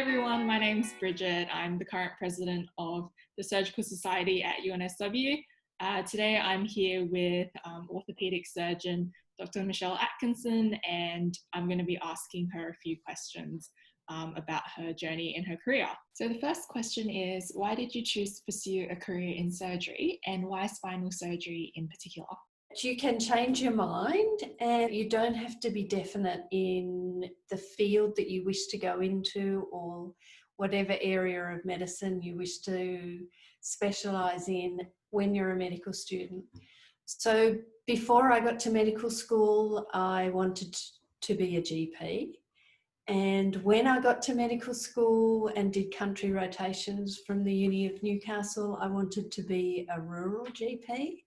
everyone, my name's Bridget. I'm the current president of the Surgical Society at UNSW. Today I'm here with orthopaedic surgeon Dr. Michelle Atkinson, and I'm going to be asking her a few questions about her journey in her career. So the first question is, why did you choose to pursue a career in surgery, and why spinal surgery in particular? You can change your mind, and you don't have to be definite in the field that you wish to go into or whatever area of medicine you wish to specialise in when you're a medical student. So before I got to medical school, I wanted to be a GP. And when I got to medical school and did country rotations from the Uni of Newcastle, I wanted to be a rural GP.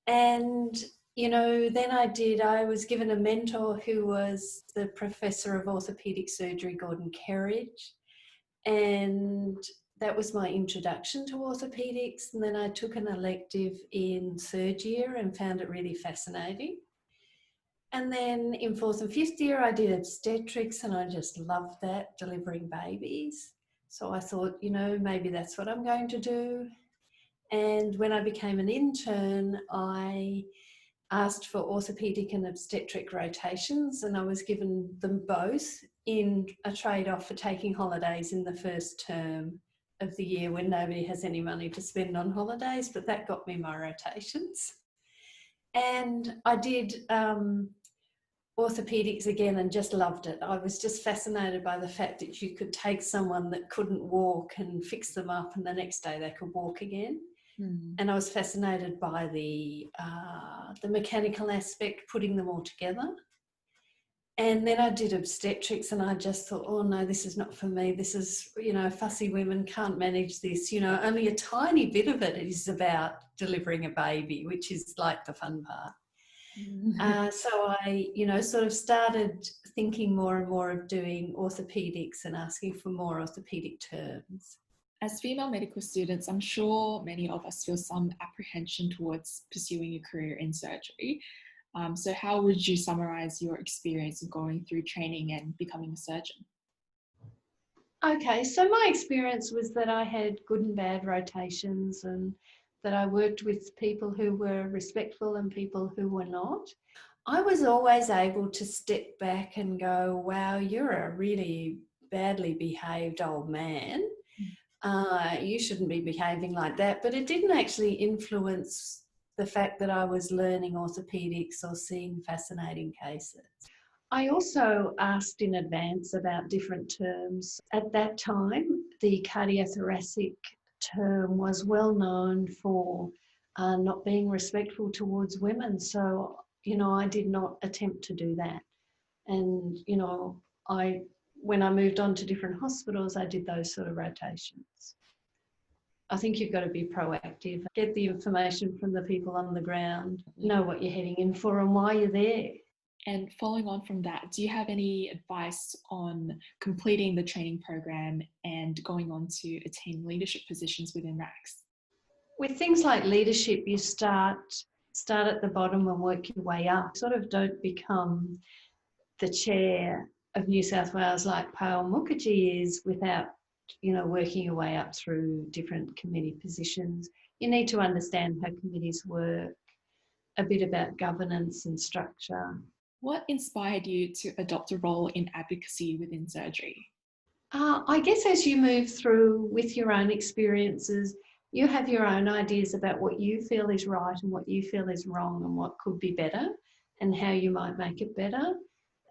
And, then I was given a mentor who was the professor of orthopaedic surgery, Gordon Kerridge. And that was my introduction to orthopaedics. And then I took an elective in third year and found it really fascinating. And then in fourth and fifth year, I did obstetrics, and I just loved that, delivering babies. So I thought, maybe that's what I'm going to do. And when I became an intern, I asked for orthopaedic and obstetric rotations, and I was given them both in a trade-off for taking holidays in the first term of the year when nobody has any money to spend on holidays, but that got me my rotations. And I did orthopaedics again and just loved it. I was just fascinated by the fact that you could take someone that couldn't walk and fix them up, and the next day they could walk again. And I was fascinated by the mechanical aspect, putting them all together. And then I did obstetrics, and I just thought, oh no, this is not for me. This is, fussy women can't manage this. Only a tiny bit of it is about delivering a baby, which is like the fun part. So I, sort of started thinking more and more of doing orthopaedics and asking for more orthopaedic terms. As female medical students, I'm sure many of us feel some apprehension towards pursuing a career in surgery. So how would you summarise your experience of going through training and becoming a surgeon? Okay, so my experience was that I had good and bad rotations, and that I worked with people who were respectful and people who were not. I was always able to step back and go, wow, you're a really badly behaved old man. You shouldn't be behaving like that. But it didn't actually influence the fact that I was learning orthopaedics or seeing fascinating cases. I also asked in advance about different terms. At that time, the cardiothoracic term was well known for not being respectful towards women. So, I did not attempt to do that. And, when I moved on to different hospitals, I did those sort of rotations. I think you've got to be proactive, get the information from the people on the ground, know what you're heading in for and why you're there. And following on from that, do you have any advice on completing the training program and going on to attain leadership positions within ranks? With things like leadership, you start at the bottom and work your way up. Sort of don't become the chair of New South Wales like Paul Mukherjee is without, working your way up through different committee positions. You need to understand how committees work, a bit about governance and structure. What inspired you to adopt a role in advocacy within surgery? I guess as you move through with your own experiences, you have your own ideas about what you feel is right and what you feel is wrong and what could be better and how you might make it better.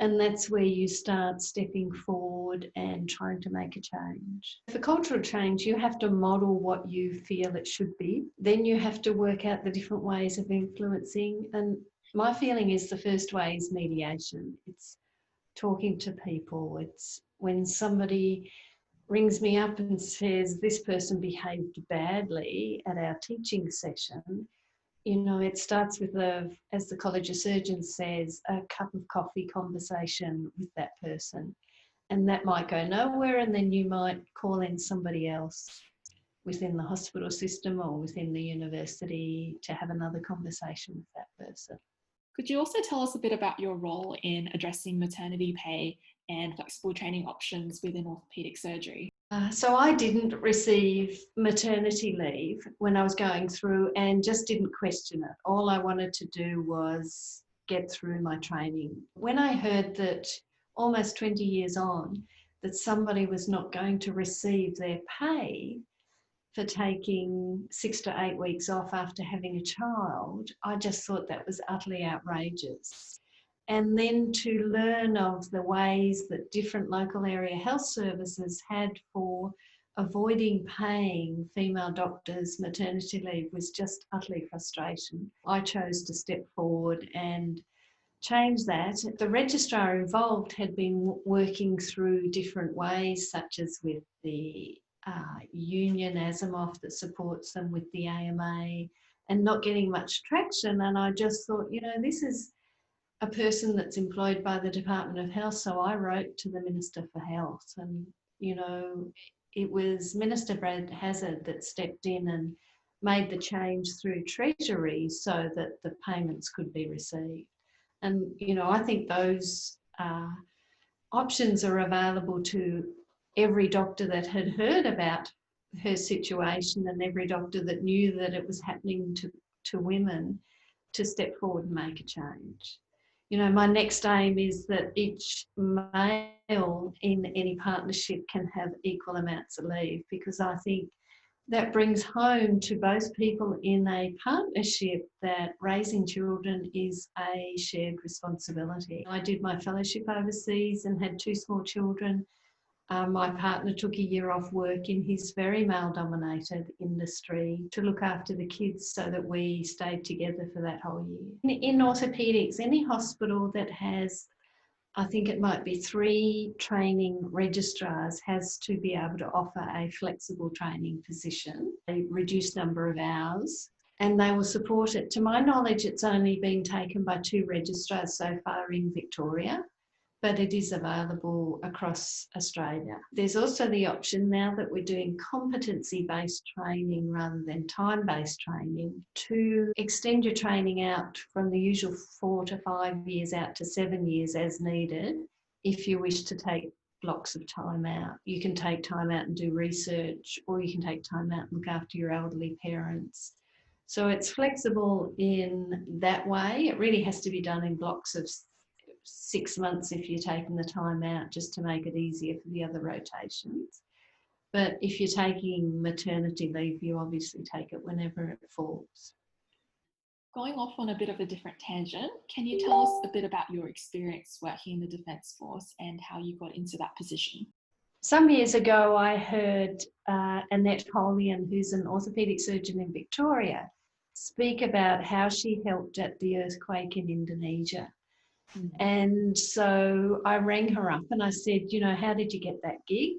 And that's where you start stepping forward and trying to make a change. For cultural change, you have to model what you feel it should be. Then you have to work out the different ways of influencing. And my feeling is the first way is mediation. It's talking to people. It's when somebody rings me up and says, this person behaved badly at our teaching session, it starts with as the College of Surgeons says, a cup of coffee conversation with that person. And that might go nowhere, and then you might call in somebody else within the hospital system or within the university to have another conversation with that person. Could you also tell us a bit about your role in addressing maternity pay and flexible training options within orthopaedic surgery? So I didn't receive maternity leave when I was going through and just didn't question it. All I wanted to do was get through my training. When I heard that almost 20 years on, that somebody was not going to receive their pay for taking 6 to 8 weeks off after having a child, I just thought that was utterly outrageous. And then to learn of the ways that different local area health services had for avoiding paying female doctors maternity leave was just utterly frustrating. I chose to step forward and change that. The registrar involved had been working through different ways, such as with the union ASIMOF that supports them with the AMA, and not getting much traction. And I just thought, this is a person that's employed by the Department of Health. So I wrote to the Minister for Health, and, it was Minister Brad Hazard that stepped in and made the change through Treasury so that the payments could be received. And, I think those options are available to every doctor that had heard about her situation and every doctor that knew that it was happening to women to step forward and make a change. My next aim is that each male in any partnership can have equal amounts of leave, because I think that brings home to both people in a partnership that raising children is a shared responsibility. I did my fellowship overseas and had 2 small children. My partner took a year off work in his very male-dominated industry to look after the kids so that we stayed together for that whole year. In orthopaedics, any hospital that has, I think it might be 3 training registrars, has to be able to offer a flexible training position, a reduced number of hours, and they will support it. To my knowledge, it's only been taken by 2 registrars so far in Victoria, but it is available across Australia. There's also the option now that we're doing competency-based training rather than time-based training to extend your training out from the usual 4 to 5 years out to 7 years as needed if you wish to take blocks of time out. You can take time out and do research, or you can take time out and look after your elderly parents. So it's flexible in that way. It really has to be done in blocks of 6 months if you're taking the time out, just to make it easier for the other rotations. But if you're taking maternity leave, you obviously take it whenever it falls. Going off on a bit of a different tangent, can you tell us a bit about your experience working in the Defence Force and how you got into that position? Some years ago, I heard Annette Holian, who's an orthopaedic surgeon in Victoria, speak about how she helped at the earthquake in Indonesia. And so I rang her up and I said, how did you get that gig?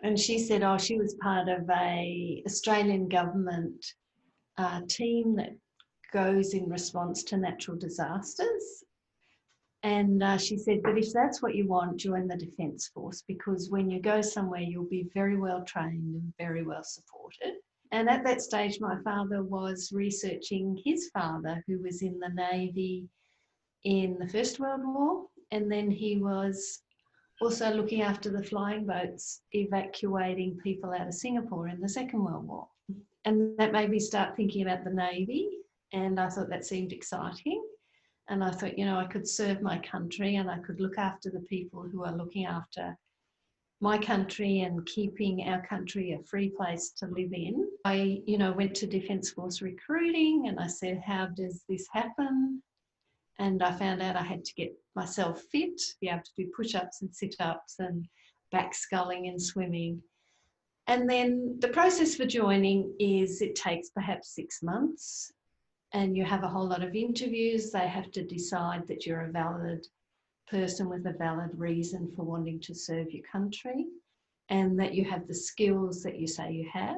And she said, she was part of a Australian government team that goes in response to natural disasters. And she said, but if that's what you want, join the Defence Force, because when you go somewhere, you'll be very well trained and very well supported. And at that stage, my father was researching his father, who was in the Navy in the First World War, and then he was also looking after the flying boats evacuating people out of Singapore in the Second World War. And that made me start thinking about the Navy, and I thought that seemed exciting. And I thought, I could serve my country and I could look after the people who are looking after my country and keeping our country a free place to live in. I, went to Defence Force recruiting and I said, how does this happen? And I found out I had to get myself fit, be able to do push-ups and sit-ups and back sculling and swimming. And then the process for joining is it takes perhaps 6 months, and you have a whole lot of interviews. They have to decide that you're a valid person with a valid reason for wanting to serve your country, and that you have the skills that you say you have.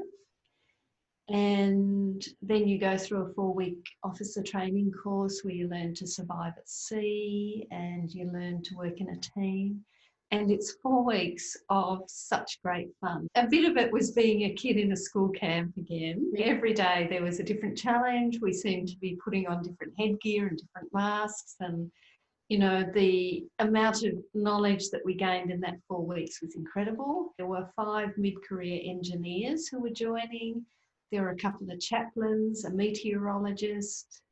And then you go through a 4-week officer training course where you learn to survive at sea and you learn to work in a team. And it's 4 weeks of such great fun. A bit of it was being a kid in a school camp again. Every day there was a different challenge. We seemed to be putting on different headgear and different masks, and You know, the amount of knowledge that we gained in that 4 weeks was incredible. There were 5 mid-career engineers who were joining. There were a couple of chaplains, a meteorologist,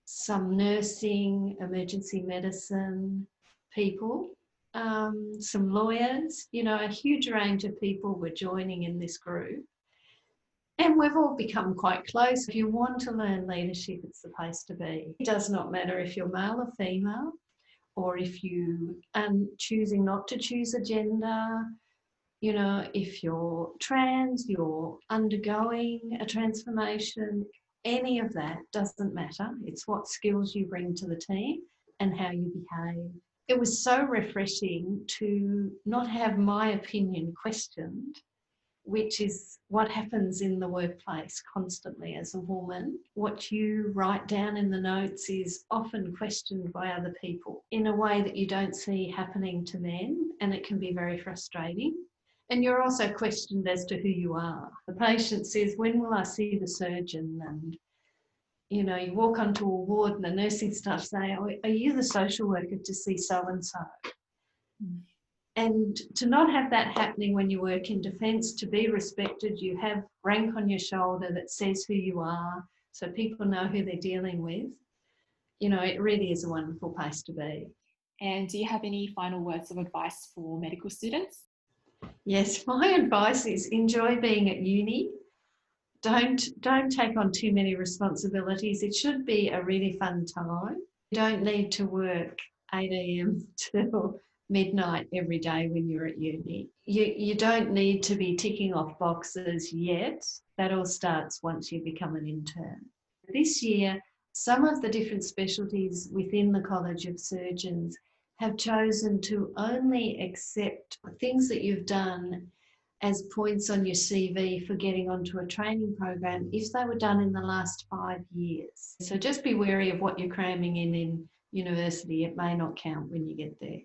some nursing, emergency medicine people, some lawyers, you know, a huge range of people were joining in this group. And we've all become quite close. If you want to learn leadership, it's the place to be. It does not matter if you're male or female, or if you are choosing not to choose a gender, you know, if you're trans, you're undergoing a transformation, any of that doesn't matter. It's what skills you bring to the team and how you behave. It was so refreshing to not have my opinion questioned, which is what happens in the workplace constantly as a woman. What you write down in the notes is often questioned by other people in a way that you don't see happening to men, and it can be very frustrating. And you're also questioned as to who you are. The patient says, when will I see the surgeon? And, you know, you walk onto a ward and the nursing staff say, oh, are you the social worker to see so-and-so? And to not have that happening when you work in defence, to be respected, you have rank on your shoulder that says who you are, so people know who they're dealing with. You know, it really is a wonderful place to be. And do you have any final words of advice for medical students? Yes, my advice is enjoy being at uni. Don't take on too many responsibilities. It should be a really fun time. You don't need to work 8 a.m. till midnight every day when you're at uni. You don't need to be ticking off boxes yet. That all starts once you become an intern. This year, some of the different specialties within the College of Surgeons have chosen to only accept things that you've done as points on your CV for getting onto a training program if they were done in the last 5 years. So just be wary of what you're cramming in university. It may not count when you get there.